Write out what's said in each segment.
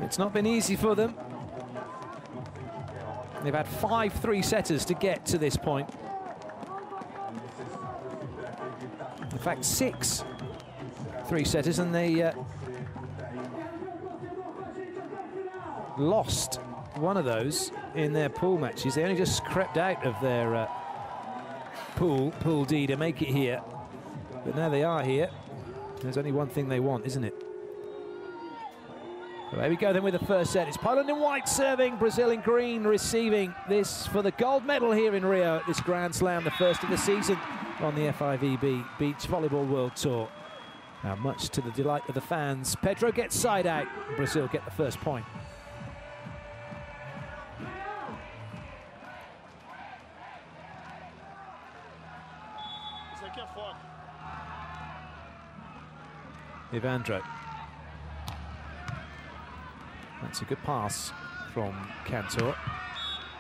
It's not been easy for them. They've had 5 3-setters to get to this point. In fact, 6 3-setters, and they lost one of those in their pool matches. They only just crept out of their pool D to make it here. But now they are here. There's only one thing they want, isn't it? So there we go then with the first set. It's Poland in white serving, Brazil in green receiving this for the gold medal here in Rio at this Grand Slam, the first of the season on the FIVB Beach Volleyball World Tour. Now, much to the delight of the fans, Pedro gets side out. Brazil get the first point. Evandro. That's a good pass from Kantor.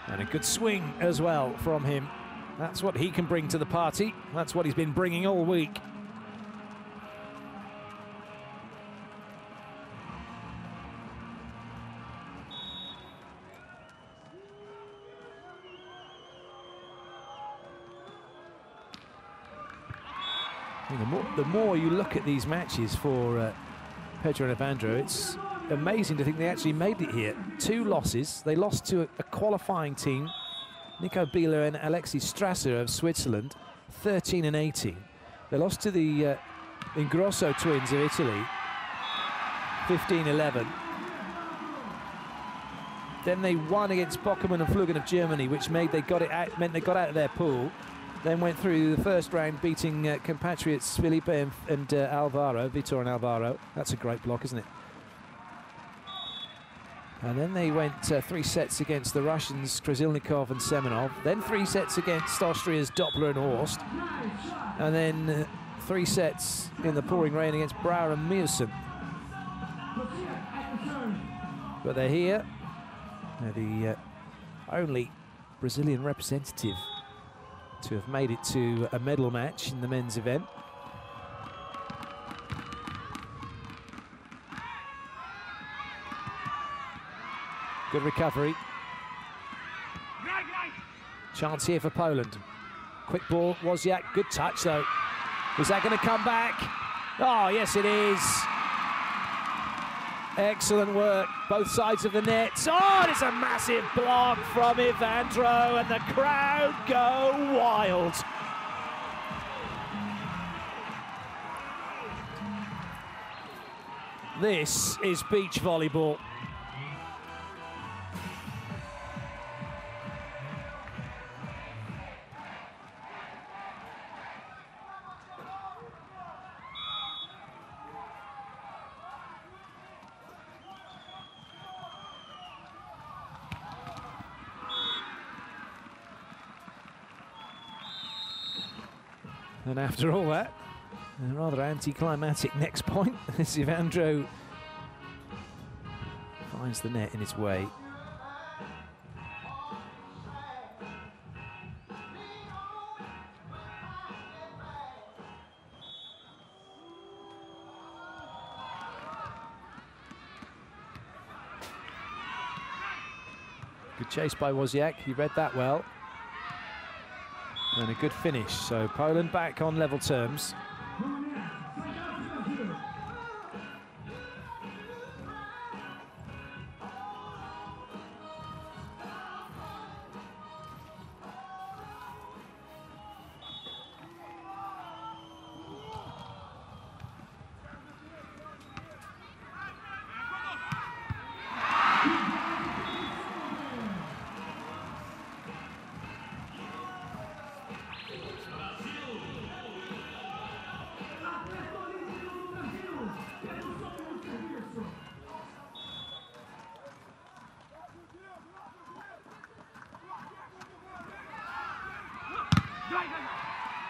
And a good swing as well from him. That's what he can bring to the party. That's what he's been bringing all week. The more you look at these matches for Pedro and Evandro, it's amazing to think they actually made it here. 2 losses. They lost to a qualifying team, Nico Bieler and Alexis Strasser of Switzerland, 13 and 18. They lost to the Ingrosso twins of Italy, 15-11. Then they won against Bockermann and Flugen of Germany, which meant they got out of their pool. Then went through the first round, beating compatriots Felipe and Alvaro, Vitor and Alvaro. That's a great block, isn't it? And then they went 3 sets against the Russians, Krasilnikov and Semenov. Then 3 sets against Austria's Doppler and Horst. And then 3 sets in the pouring rain against Brauer and Miersen. But they're here. They're the only Brazilian representative to have made it to a medal match in the men's event. Good recovery. Chance here for Poland. Quick ball, Losiak, good touch though. Is that going to come back? Oh, yes it is. Excellent work, both sides of the net. Oh, it's a massive block from Evandro, and the crowd go wild. This is beach volleyball. And after all that, a rather anticlimactic next point as Evandro finds the net in its way. Good chase by Losiak, he read that well. And a good finish, so Poland back on level terms.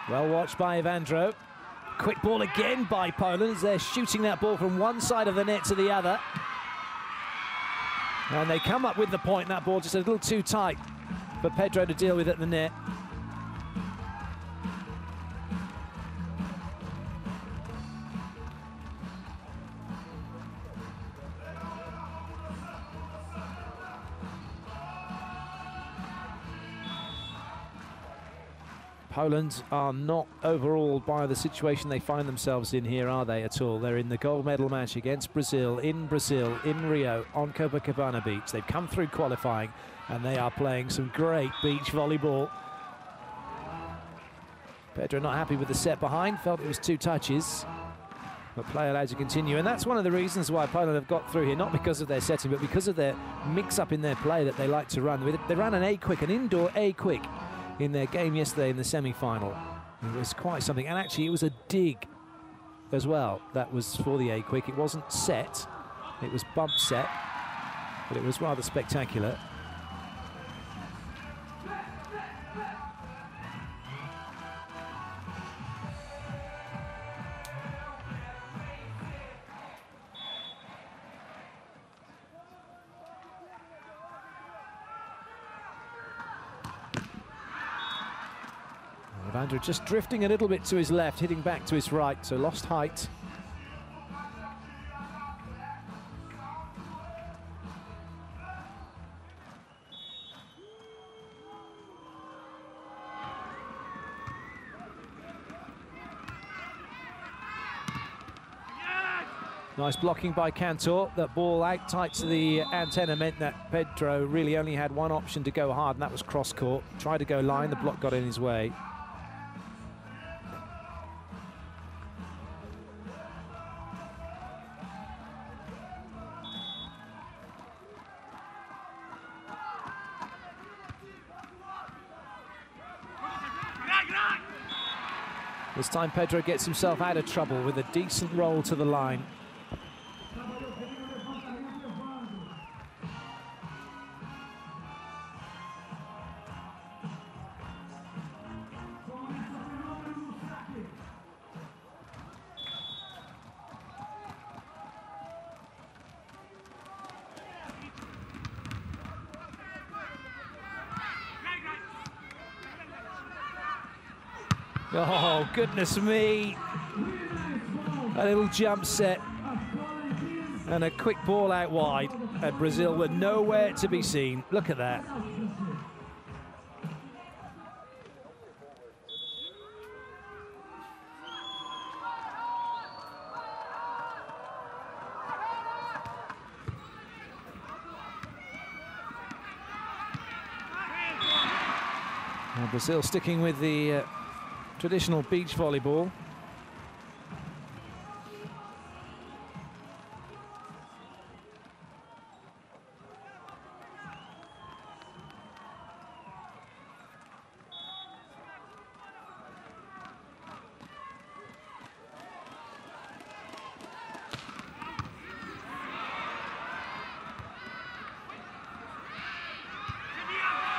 Well watched by Evandro. Quick ball again by Poland as they're shooting that ball from one side of the net to the other. And they come up with the point. That ball just a little too tight for Pedro to deal with at the net. Poland are not overawed by the situation they find themselves in here, are they, at all? They're in the gold medal match against Brazil, in Rio, on Copacabana Beach. They've come through qualifying, and they are playing some great beach volleyball. Pedro not happy with the set behind, felt it was 2 touches. But play allowed to continue, and that's one of the reasons why Poland have got through here, not because of their setting, but because of their mix-up in their play that they like to run. They ran an A-quick, an indoor A-quick, in their game yesterday in the semi-final. It was quite something, and actually it was a dig as well. That was for the A-quick. It wasn't set, it was bump set, but it was rather spectacular. Evandro just drifting a little bit to his left, hitting back to his right, so lost height. Nice blocking by Kantor. That ball out tight to the antenna meant that Pedro really only had one option to go hard, and that was cross court. Tried to go line, the block got in his way. This time Pedro gets himself out of trouble with a decent roll to the line. Oh, goodness me. A little jump set and a quick ball out wide, and Brazil were nowhere to be seen. Look at that. Well, Brazil sticking with the traditional beach volleyball.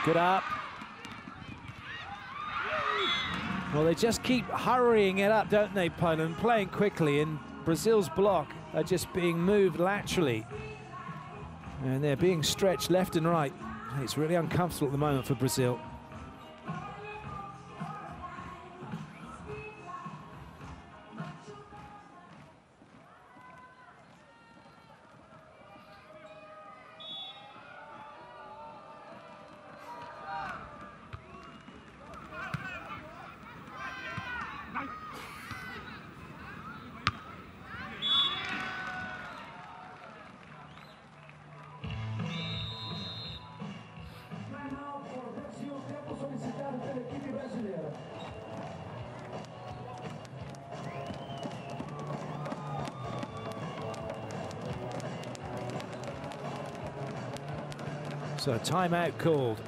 Good up. Well, they just keep hurrying it up, don't they, Poland? Playing quickly, and Brazil's block are just being moved laterally. And they're being stretched left and right. It's really uncomfortable at the moment for Brazil. So timeout called.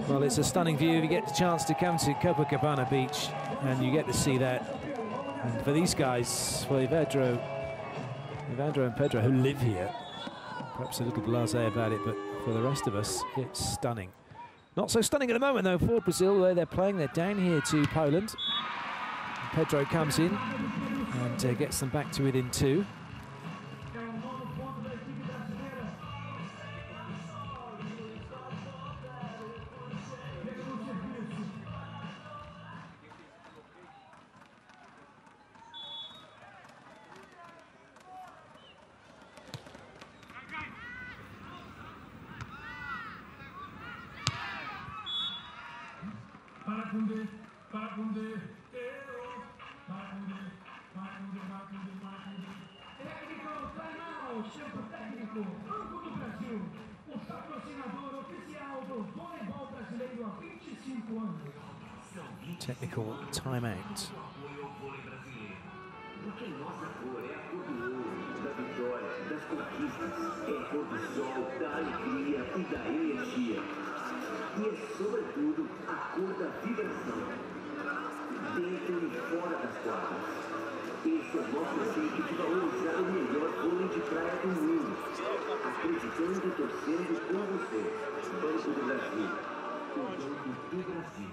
Well, it's a stunning view if you get the chance to come to Copacabana Beach, and you get to see that. And for these guys, for Evandro and Pedro, who live here, perhaps a little blasé about it, but for the rest of us, it's stunning. Not so stunning at the moment, though, for Brazil, where they're playing. They're down here to Poland. And Pedro comes in and gets them back to within 2. Technical timeout. E é, sobretudo, a cor da vibração, dentro e fora das quadras. Esse é o nosso jeito de valorizar o melhor vôlei de praia do mundo. Acreditando e torcendo com você. Banco do Brasil. O Banco do Brasil.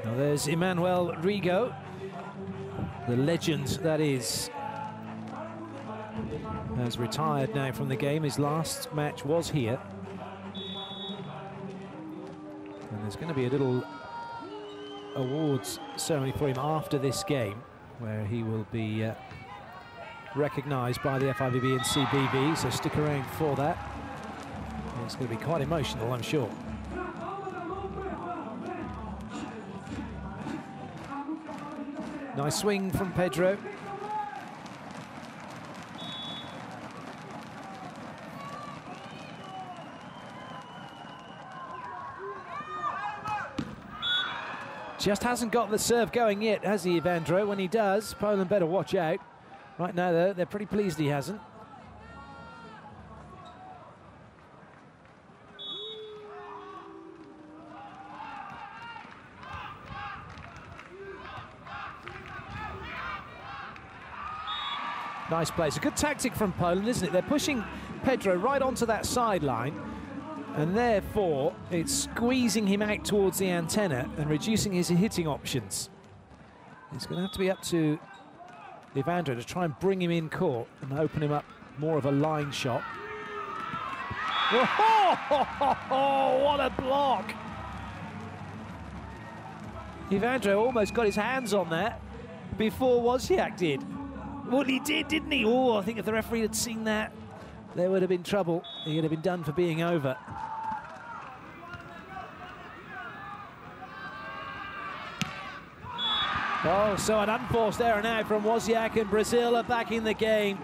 Now there's Emmanuel Rigo, the legend that is, has retired now from the game. His last match was here. And there's going to be a little awards ceremony for him after this game, where he will be recognised by the FIVB and CBV, so stick around for that. It's going to be quite emotional, I'm sure. Nice swing from Pedro. Just hasn't got the serve going yet, has he, Evandro? When he does, Poland better watch out. Right now, though, they're pretty pleased he hasn't. Nice play. It's a good tactic from Poland, isn't it? They're pushing Pedro right onto that sideline, and therefore it's squeezing him out towards the antenna and reducing his hitting options. It's going to have to be up to Evandro to try and bring him in court and open him up more of a line shot. Oh, what a block! Evandro almost got his hands on that before Losiak did. Well, he did, didn't he? Oh, I think if the referee had seen that, there would have been trouble. He would have been done for being over. Oh, so an unforced error now from Losiak, and Brazil are back in the game.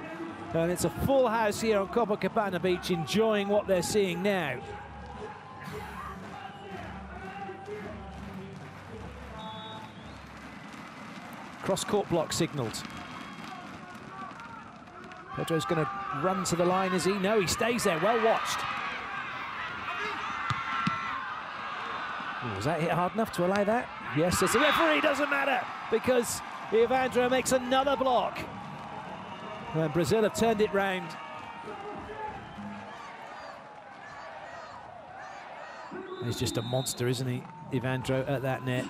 And it's a full house here on Copacabana Beach, enjoying what they're seeing now. Cross-court block signalled. Pedro's going to run to the line, is he? No, he stays there, well watched. Ooh, was that hit hard enough to allow that? Yes, as the referee, doesn't matter, because Evandro makes another block. And Brazil have turned it round. He's just a monster, isn't he, Evandro, at that net.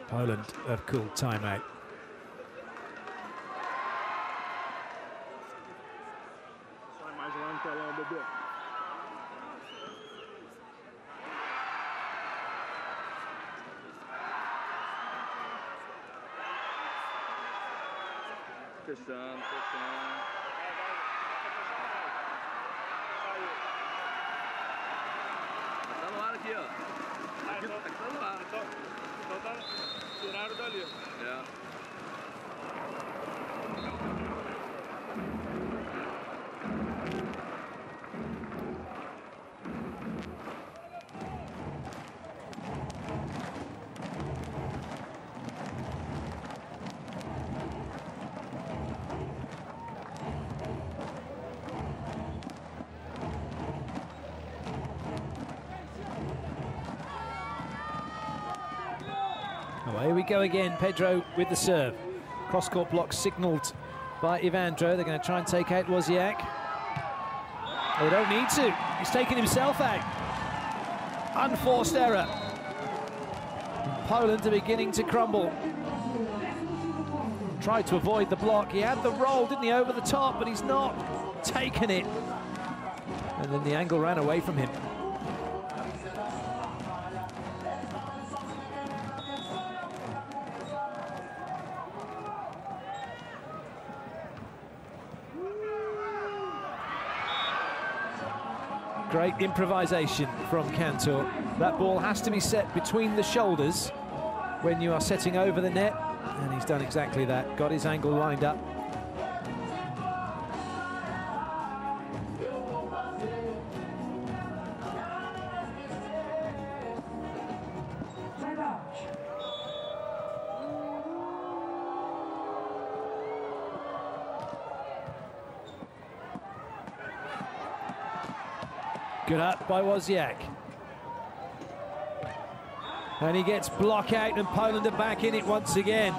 Poland have called timeout. Fechando. aqui, ó. Aqui tá no ar. Só tá tiraram dali. É. Away we go again. Pedro with the serve. Cross-court block signalled by Evandro. They're going to try and take out Losiak. They don't need to. He's taken himself out. Unforced error. Poland are beginning to crumble. Tried to avoid the block. He had the roll, didn't he, over the top, but he's not taken it. And then the angle ran away from him. Great improvisation from Kantor. That ball has to be set between the shoulders when you are setting over the net, and he's done exactly that. Got his angle lined up. Good up by Losiak. And he gets block out, and Poland are back in it once again.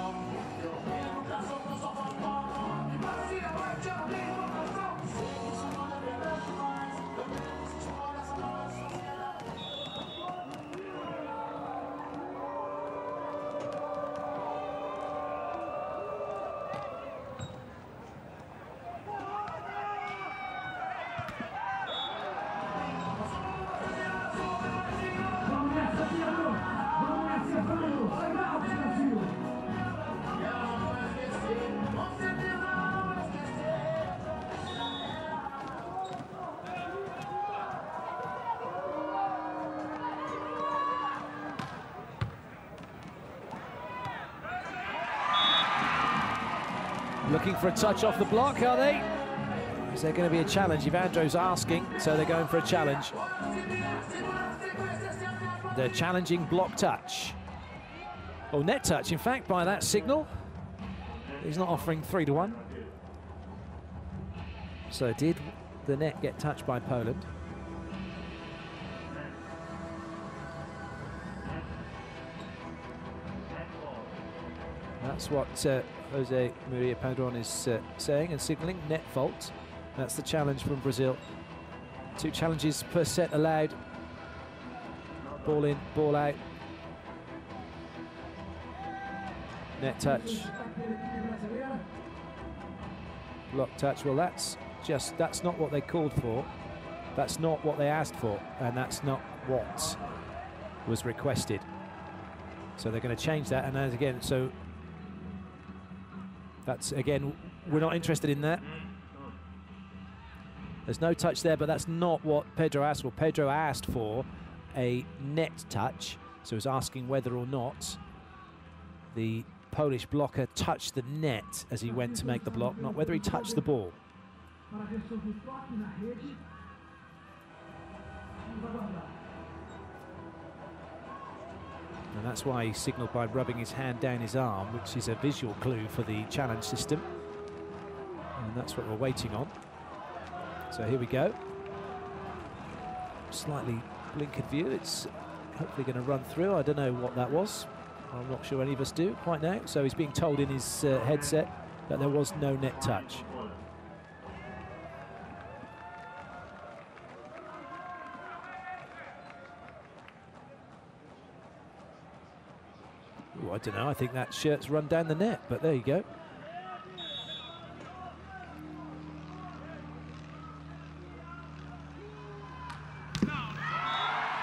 Looking for a touch off the block, are they? Is there going to be a challenge? Evandro's asking, so they're going for a challenge. They're challenging block touch. Or net touch, in fact, by that signal. He's not offering 3-1. So did the net get touched by Poland? That's what Jose Maria Padron is saying and signalling. Net fault. That's the challenge from Brazil. 2 challenges per set allowed. Ball in, ball out. Net touch. Block touch. Well, that's not what they called for. That's not what they asked for, and that's not what was requested. So they're going to change that, and then again, so that's, again, we're not interested in that. There's no touch there, but that's not what Pedro asked for. Pedro asked for a net touch, so he's asking whether or not the Polish blocker touched the net as he went to make the block, not whether he touched the ball. And that's why he signalled by rubbing his hand down his arm, which is a visual clue for the challenge system. And that's what we're waiting on. So here we go. Slightly blinkered view. It's hopefully going to run through. I don't know what that was. I'm not sure any of us do quite now. So he's being told in his headset that there was no net touch. Ooh, I don't know, I think that shirt's run down the net, but there you go.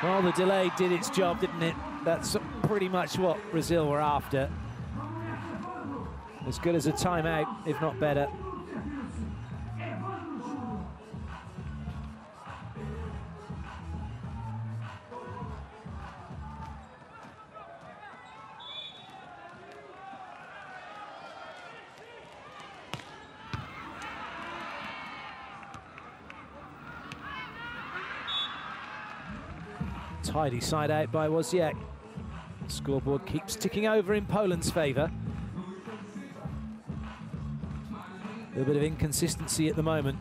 Well, the delay did its job, didn't it? That's pretty much what Brazil were after. As good as a timeout, if not better. Tidy side out by Losiak. Scoreboard keeps ticking over in Poland's favour. A little bit of inconsistency at the moment.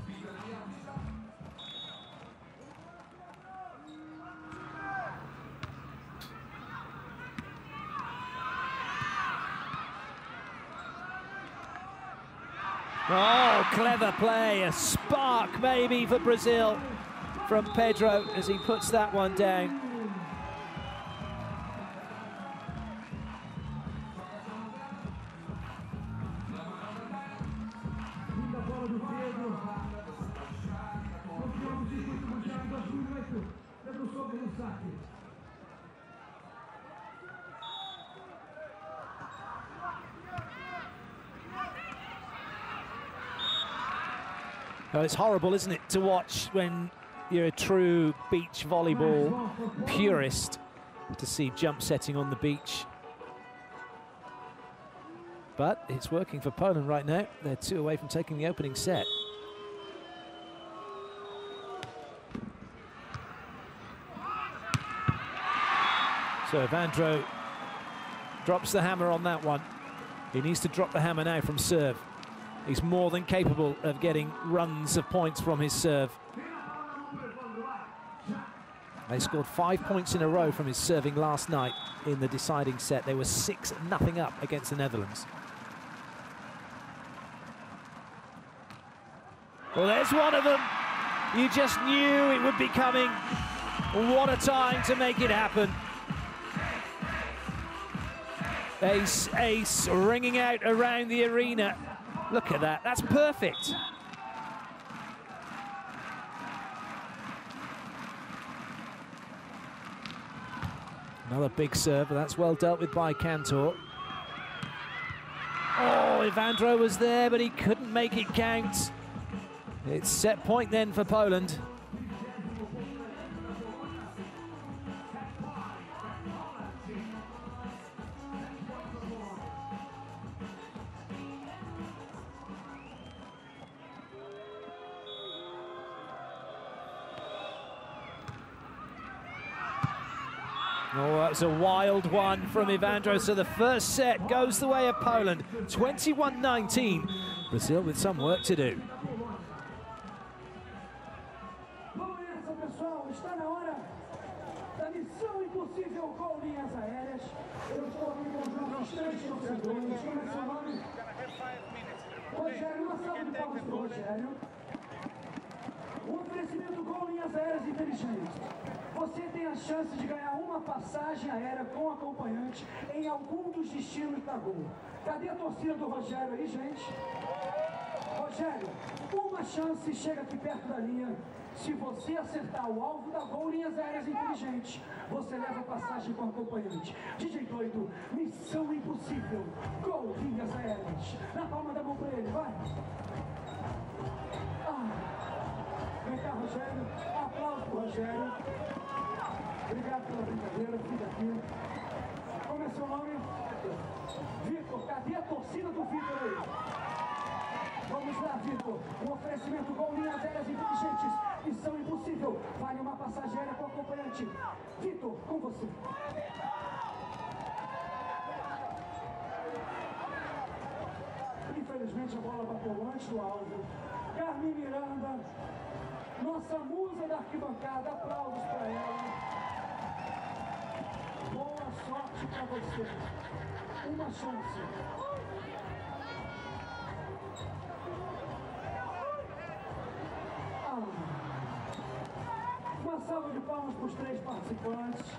Oh, clever play, a spark maybe for Brazil from Pedro as he puts that one down. Well, it's horrible, isn't it, to watch when you're a true beach volleyball purist, to see jump setting on the beach. But it's working for Poland right now. They're 2 away from taking the opening set. So Evandro drops the hammer on that one. He needs to drop the hammer now from serve. He's more than capable of getting runs of points from his serve. They scored 5 points in a row from his serving last night in the deciding set. They were 6-0 up against the Netherlands. Well, there's one of them. You just knew it would be coming. What a time to make it happen. Ace, ace, ringing out around the arena. Look at that, that's perfect. Another big serve, but that's well dealt with by Kantor. Oh, Evandro was there, but he couldn't make it count. It's set point then for Poland. Oh, that's a wild one from Evandro. So the first set goes the way of Poland. 21-19. Brazil with some work to do. Oferecimento com linhas aéreas inteligentes. Você tem a chance de ganhar uma passagem aérea com acompanhante em algum dos destinos da Gol. Cadê a torcida do Rogério aí, gente? Rogério, uma chance, chega aqui perto da linha. Se você acertar o alvo da Gol Linhas Aéreas Inteligentes, você leva a passagem com acompanhante. DJ doido, missão impossível. Gol Linhas Aéreas. Na palma da mão pra ele, vai. Vem cá, Rogério. Aplausos pro Rogério. Obrigado pela brincadeira, fica aqui. Como é seu nome? Vitor, cadê a torcida do Vitor aí? Vamos lá, Vitor. Um oferecimento com linhas aéreas inteligentes. Missão impossível. Vale uma passagem aérea com acompanhante. Vitor, com você. Infelizmente a bola bateu antes do alvo. Carmen Miranda, nossa musa da arquibancada, aplausos para ela. Boa sorte para você. Uma chance. Uma salva de palmas para os 3 participantes.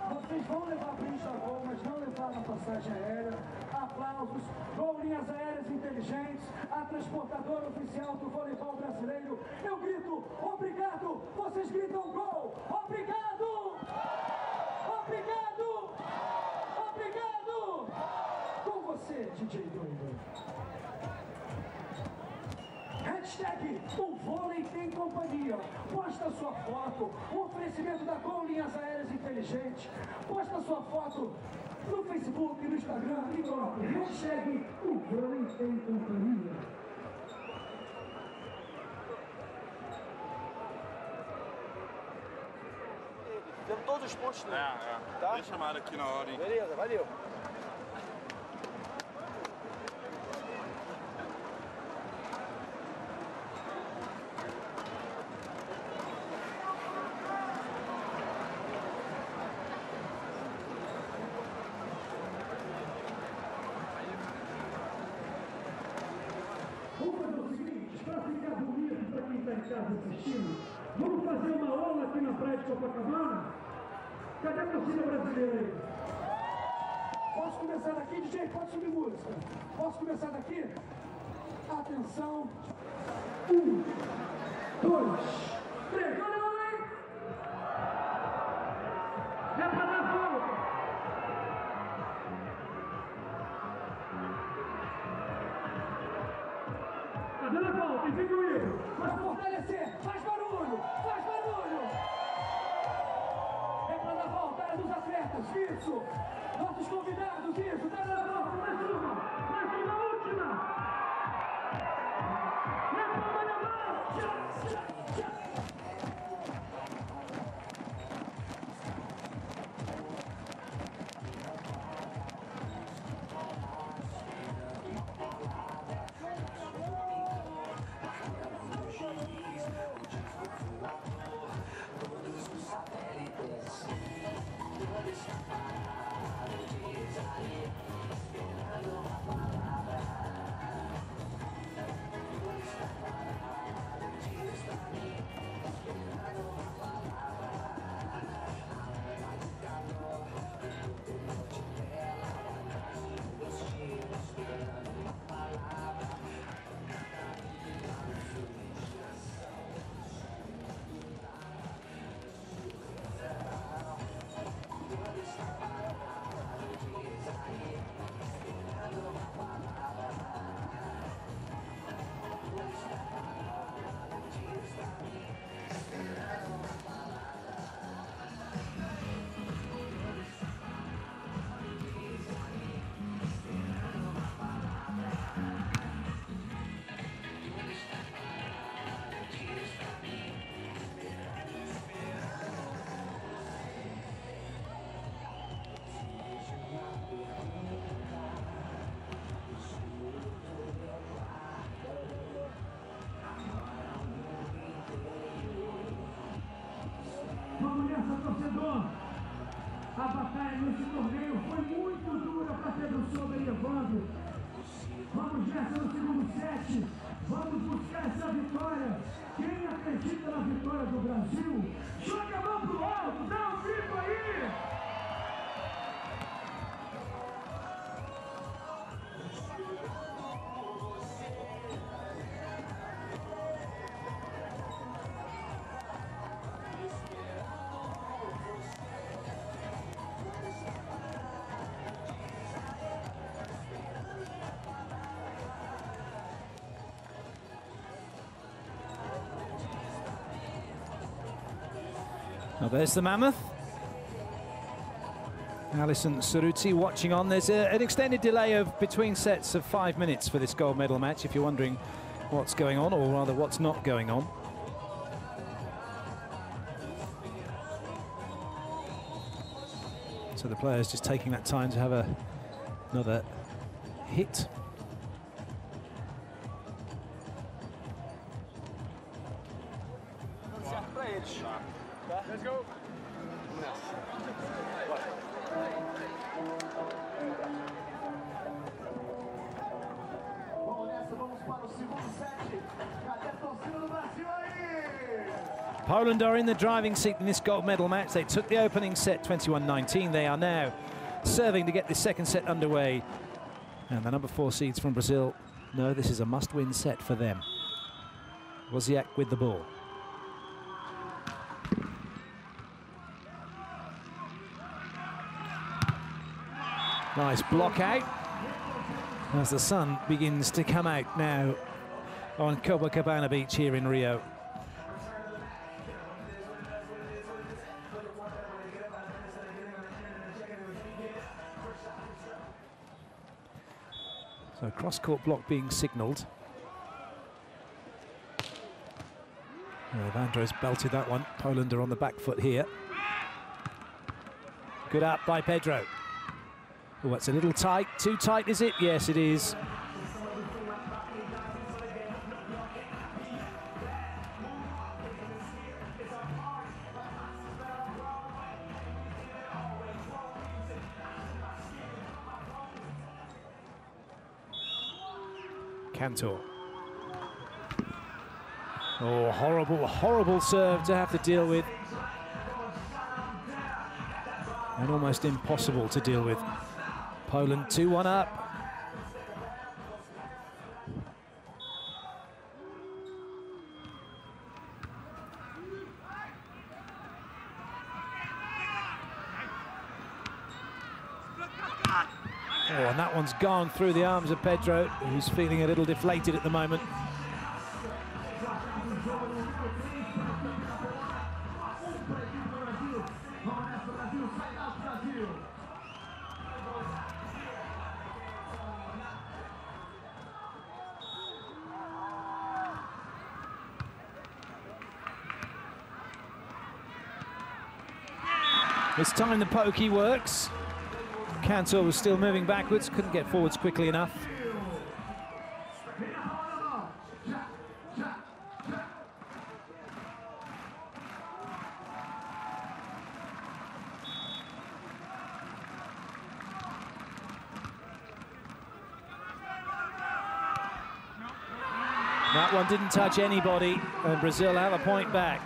Vocês vão levar brinde da Gol, mas não levaram a passagem aérea. Aplausos. Gol Linhas Aéreas Inteligentes, a transportadora oficial do voleibol brasileiro. Eu grito, obrigado. Vocês gritam gol. Obrigado. Obrigado. Obrigado. Com você, DJ Doido. Hashtag o vôlei tem companhia. Posta sua foto. Um oferecimento da Gol Linhas Aéreas Inteligentes. Posta sua foto no Facebook, no Instagram e coloque hashtag o vôlei tem companhia. os pontos dele. Tá? Deixa a chamada aqui na hora, hein? Beleza, valeu. Vamos fazer uma aula aqui na praia de Copacabana? Cadê a torcida brasileira aí? Posso começar daqui, DJ? Pode subir música. Posso começar daqui? Atenção. 1, 2, 3. Olha lá, hein? É pra dar volta. Tá dando a volta, e vem comigo. Vamos fortalecer. Faz barulho. Faz barulho. É pra dar volta, é dos atletas. Isso. Nossos convidados, isso. Dá na volta. Mais uma última. É a palma na mão. Tchau, tchau, tchau. Vamos nessa, torcedor! A batalha nesse torneio foi muito dura para Pedro, Solberg e Evandro. Vamos nessa no segundo set. Vamos buscar essa vitória. Quem acredita na vitória do Brasil, joga a mão pro alto, dá um grito aí! Well, there's the mammoth. Alison Cerruti watching on. There's an extended delay of between sets of 5 minutes for this gold medal match, if you're wondering what's going on, or rather what's not going on. So the players just taking that time to have another hit. Let's go. Vamos nessa, vamos para o segundo set. Cadê a torcida do Brasil aí? Poland are in the driving seat in this gold medal match. They took the opening set 21-19. They are now serving to get this second set underway. And the number 4 seeds from Brazil know this is a must-win set for them. Losiak with the ball. Nice block out as the sun begins to come out now on Copacabana Beach here in Rio. So cross-court block being signalled. Evandro's belted that one. Poland are on the back foot here. Good up by Pedro. Oh, it's a little tight. Too tight, is it? Yes, it is. Kantor. Oh, horrible, horrible serve to have to deal with. And almost impossible to deal with. Poland 2-1 up. Oh, and that one's gone through the arms of Pedro, who's feeling a little deflated at the moment. This time the pokey works. Kantor was still moving backwards, couldn't get forwards quickly enough. That one didn't touch anybody, and Brazil have a point back.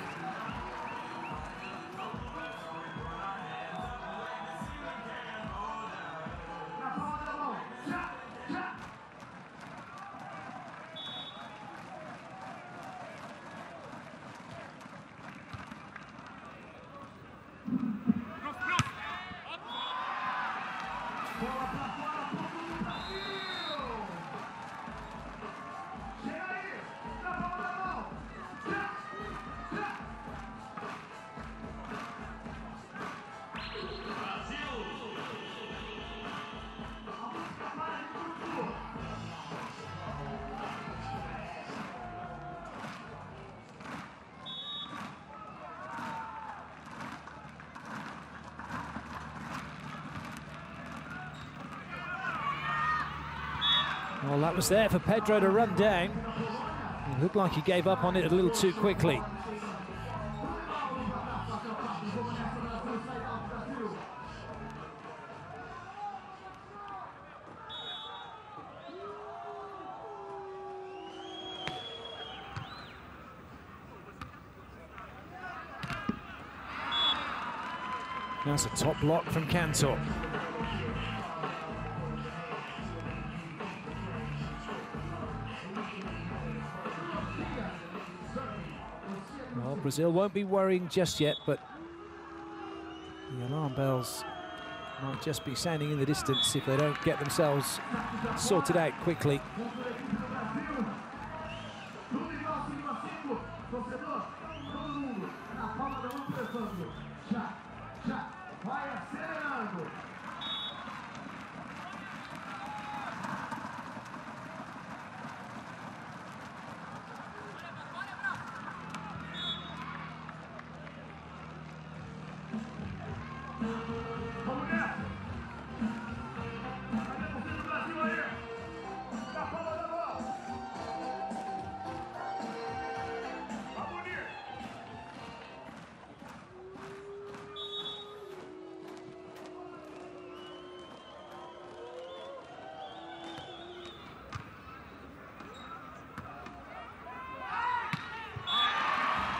Well, that was there for Pedro to run down. It looked like he gave up on it a little too quickly. That's a top block from Kantor. Well, Brazil won't be worrying just yet, but the alarm bells might just be sounding in the distance if they don't get themselves sorted out quickly.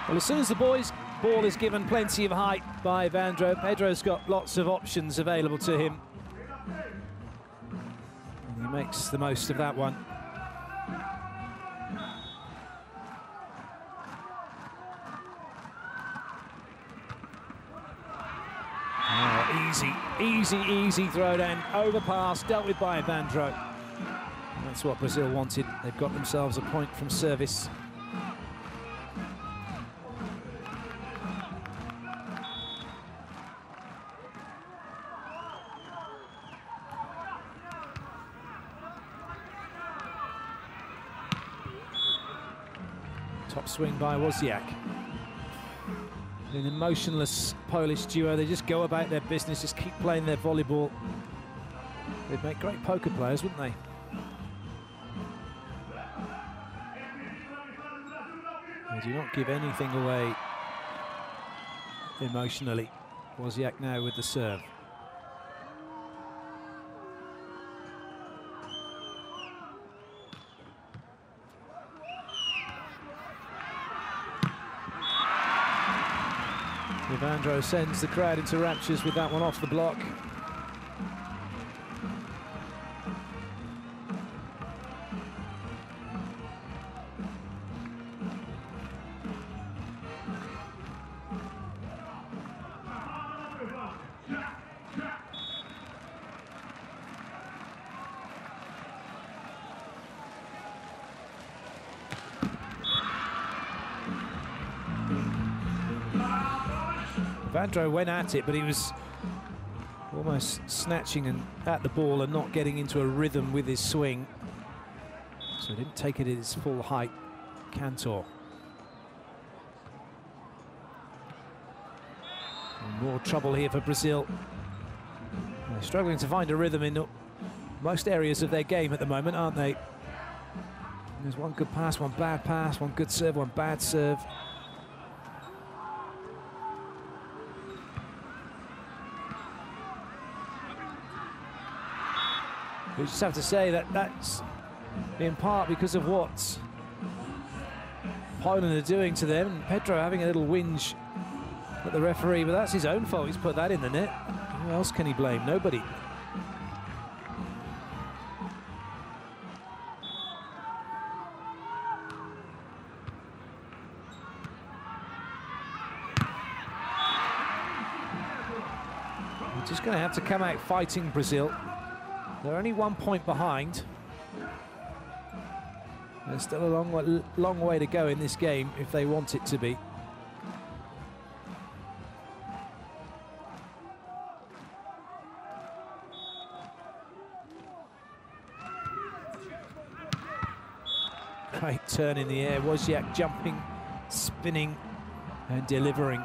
Well, as soon as the ball is given plenty of height by Evandro, Pedro's got lots of options available to him. And he makes the most of that one. Oh, easy throw down, overpass, dealt with by Evandro. That's what Brazil wanted. They've got themselves a point from service. Top swing by Losiak. An emotionless Polish duo. They just go about their business, just keep playing their volleyball. They'd make great poker players, wouldn't they? They do not give anything away emotionally. Losiak now with the serve. Evandro sends the crowd into raptures with that one off the block. Evandro went at it, but he was almost snatching at the ball and not getting into a rhythm with his swing. So he didn't take it at its full height, Kantor. And more trouble here for Brazil. They're struggling to find a rhythm in most areas of their game at the moment, aren't they? There's one good pass, one bad pass, one good serve, one bad serve. We just have to say that that's in part because of what Poland are doing to them. And Pedro having a little whinge at the referee, but that's his own fault. He's put that in the net. Who else can he blame? Nobody. We're just going to have to come out fighting Brazil. They're only 1 point behind. There's still a long way to go in this game if they want it to be. Great turn in the air. Losiak jumping, spinning and delivering.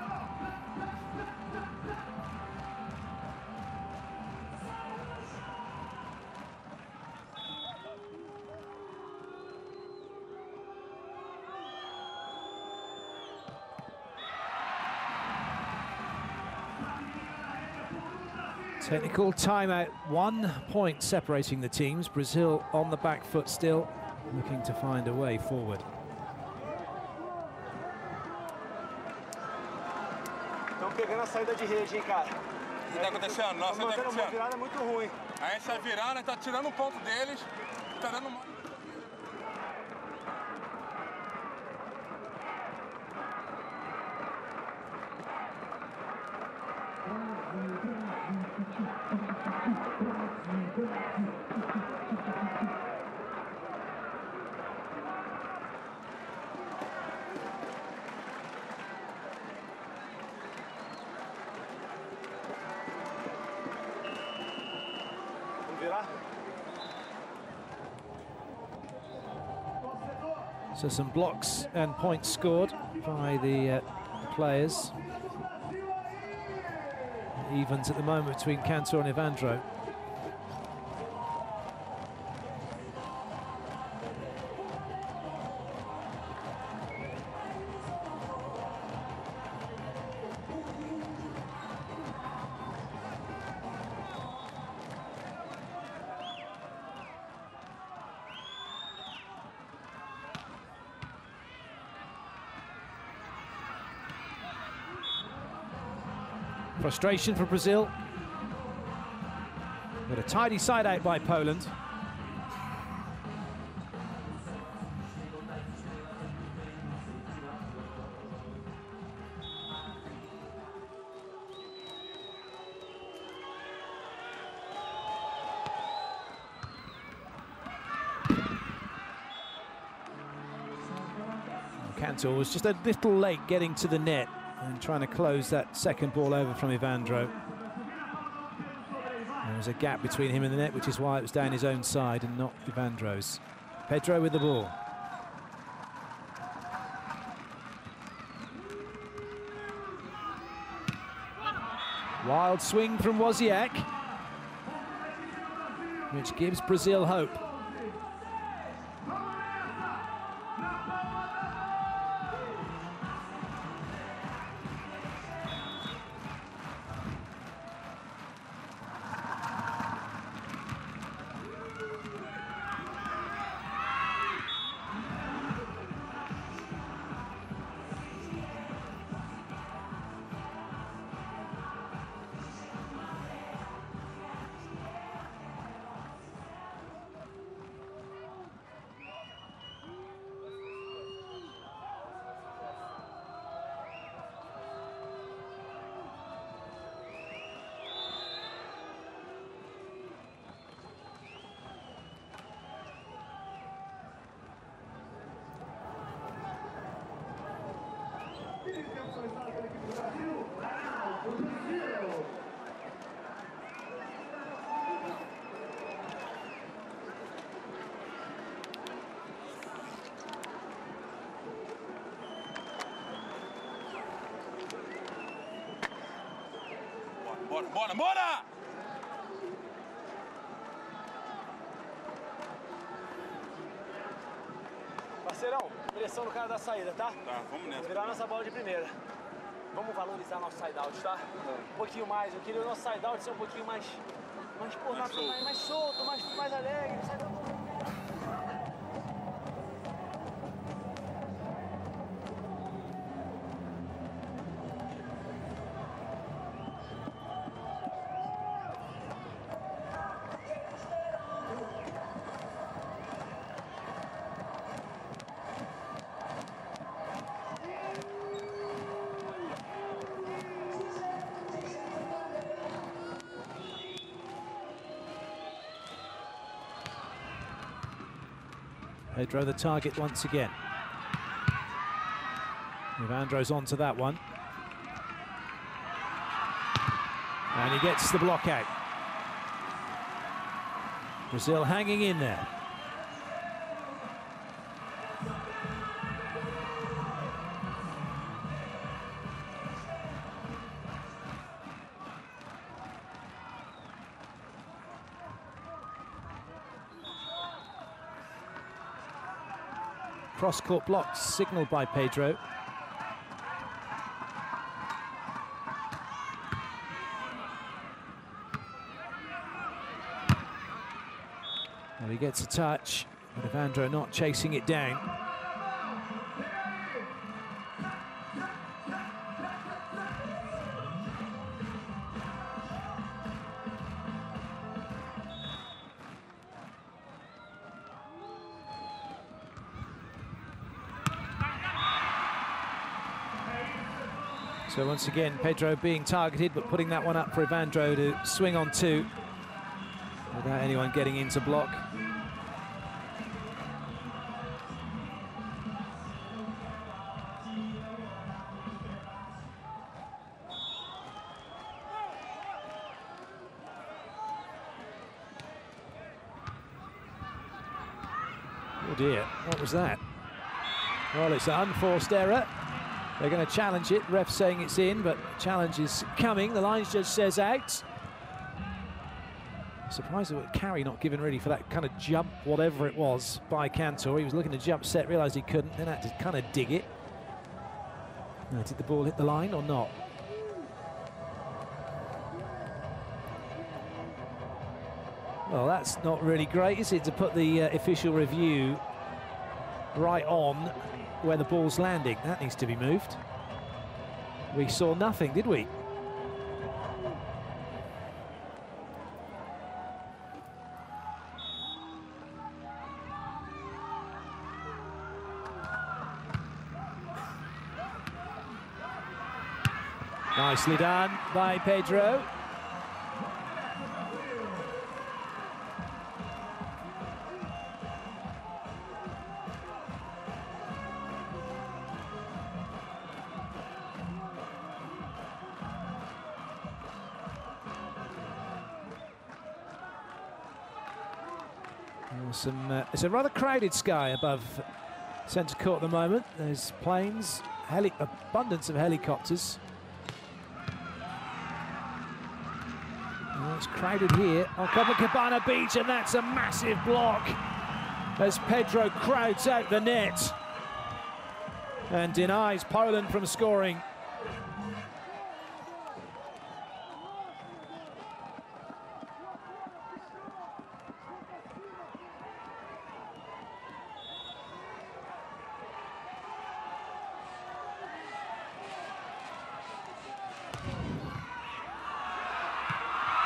Technical timeout, 1 point separating the teams. Brazil on the back foot still, looking to find a way forward. Estão pegando a saída de rede, hein, cara? O que tá acontecendo? Nossa, tá acontecendo. Uma virada muito ruim. A gente tá virando, tá tirando um ponto deles, tá dando uma... So some blocks and points scored by the players. Evens at the moment between Kantor and Evandro. Frustration for Brazil. But a tidy side out by Poland. Kantor was just a little late getting to the net and trying to close that second ball over from Evandro. There was a gap between him and the net, which is why it was down his own side and not Evandro's. Pedro with the ball. Wild swing from Losiak, which gives Brazil hope. Bora, bora! Parceirão, pressão no cara da saída, tá? Tá, vamos nessa. Virar nossa bola de primeira. Vamos valorizar nosso side-out, tá? Um pouquinho mais. Eu queria o nosso side-out ser um pouquinho mais solto, mais alegre. Pedro the target once again. Evandro's onto that one. And he gets the block out. Brazil hanging in there. Cross-court block signalled by Pedro. Well, he gets a touch, but Evandro not chasing it down. So once again, Pedro being targeted, but putting that one up for Evandro to swing on two without anyone getting into block. Oh dear, what was that? Well, it's an unforced error. They're going to challenge it. Ref saying it's in, but challenge is coming. The lines judge says out. Surprised with Carey not given ready for that kind of jump, whatever it was, by Kantor. He was looking to jump set, realised he couldn't, then had to kind of dig it. Now, did the ball hit the line or not? Well, that's not really great, is it, to put the official review right on where the ball's landing. That needs to be moved. We saw nothing, did we? Nicely done by Pedro. It's a rather crowded sky above centre court at the moment. There's planes, abundance of helicopters. it's crowded here on Copacabana Beach, and that's a massive block as Pedro crowds out the net and denies Poland from scoring.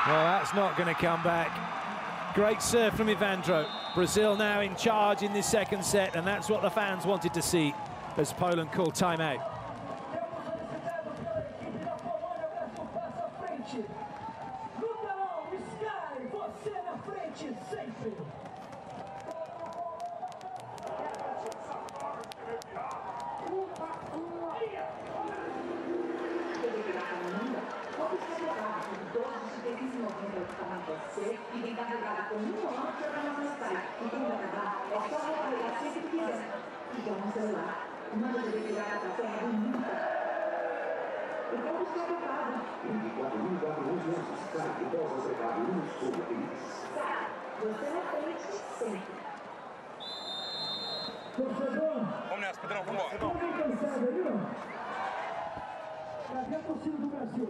Well, that's not going to come back. Great serve from Evandro. Brazil now in charge in this second set, and that's what the fans wanted to see as Poland called timeout. Vamos nessa, Pedrão, vamos embora. Cadê a torcida do Brasil?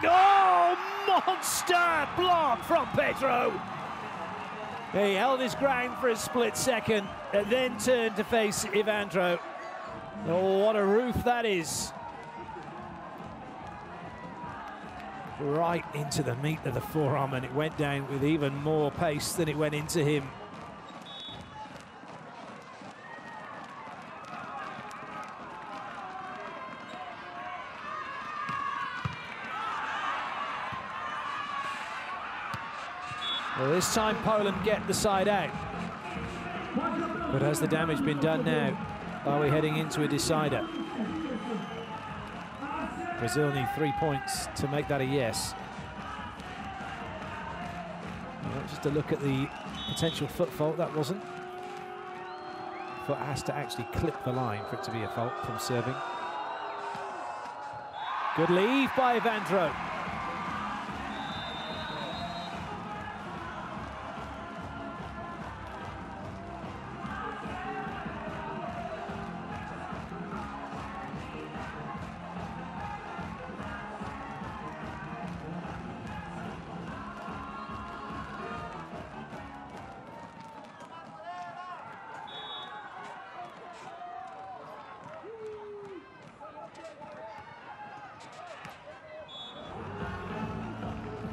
Oh, monster block from Pedro. He held his ground for a split second and then turned to face Evandro. Oh, what a roof that is. Right into the meat of the forearm, and it went down with even more pace than it went into him. Well, this time Poland get the side out. But has the damage been done now? Are we heading into a decider? Brazil need 3 points to make that a yes. Well, just a look at the potential foot fault, that wasn't. Foot has to actually clip the line for it to be a fault from serving. Good leave by Evandro.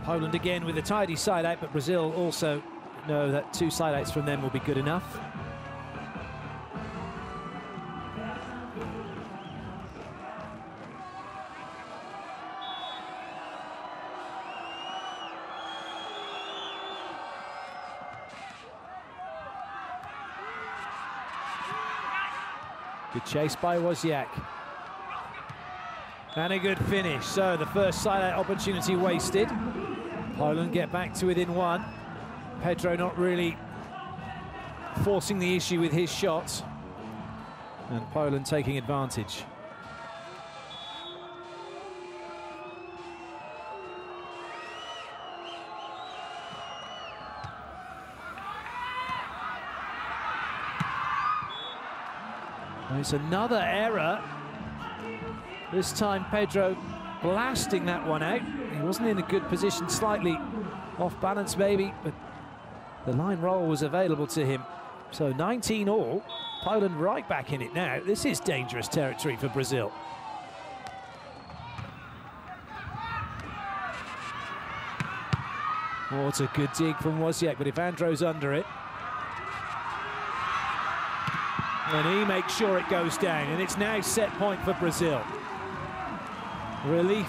Poland again with a tidy side out, but Brazil also know that 2 side outs from them will be good enough. Good chase by Losiak. And a good finish. So the first side-out opportunity wasted. Poland get back to within 1. Pedro not really forcing the issue with his shots. And Poland taking advantage. It's another error. This time Pedro blasting that one out. He wasn't in a good position, slightly off balance maybe, but the line roll was available to him. So 19 all, Poland right back in it now. This is dangerous territory for Brazil. Oh, it's a good dig from Losiak, but Evandro's under it. And he makes sure it goes down, and it's now set point for Brazil. Relief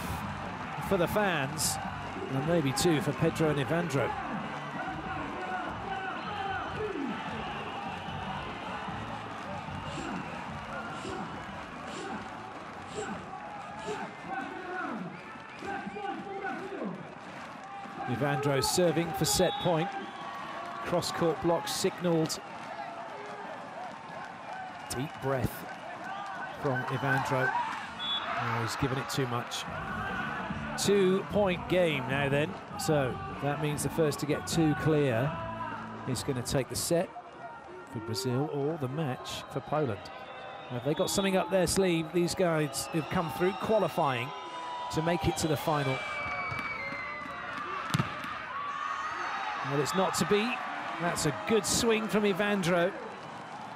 for the fans, and maybe 2 for Pedro and Evandro. Evandro serving for set point. Cross-court block signalled. Deep breath from Evandro. Oh, he's given it too much. 2-point game now then. So that means the first to get two clear is going to take the set for Brazil or the match for Poland. Have they got something up their sleeve, these guys who've come through qualifying to make it to the final? Well, it's not to be. That's a good swing from Evandro.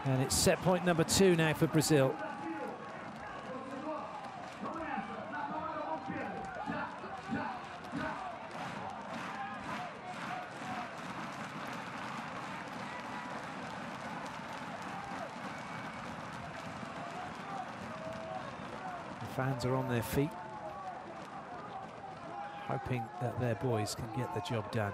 And it's set point number 2 now for Brazil. The fans are on their feet, hoping that their boys can get the job done.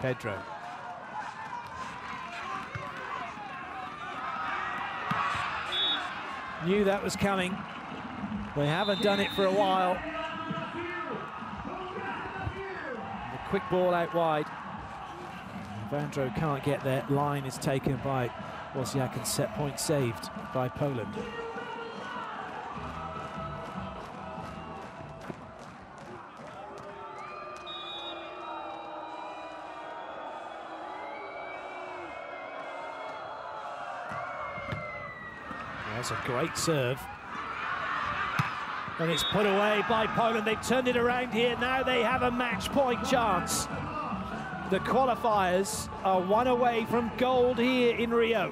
Pedro. Knew that was coming. They haven't done it for a while. The quick ball out wide. Evandro can't get there. Line is taken by Losiak and set point saved by Poland. That's a great serve. And it's put away by Poland. They've turned it around here. Now they have a match point chance. The qualifiers are one away from gold here in Rio.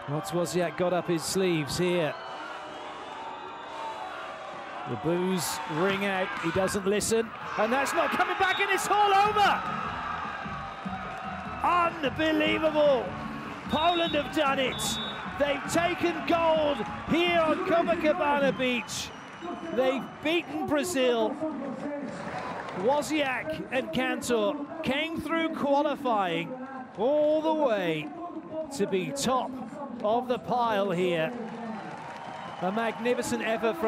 What's Losiak got up his sleeves here? The boos ring out, he doesn't listen, and that's not coming back, and it's all over! Unbelievable! Poland have done it! They've taken gold here on Copacabana Beach. They've beaten Brazil. Losiak and Kantor came through qualifying all the way to be top of the pile here. A magnificent effort from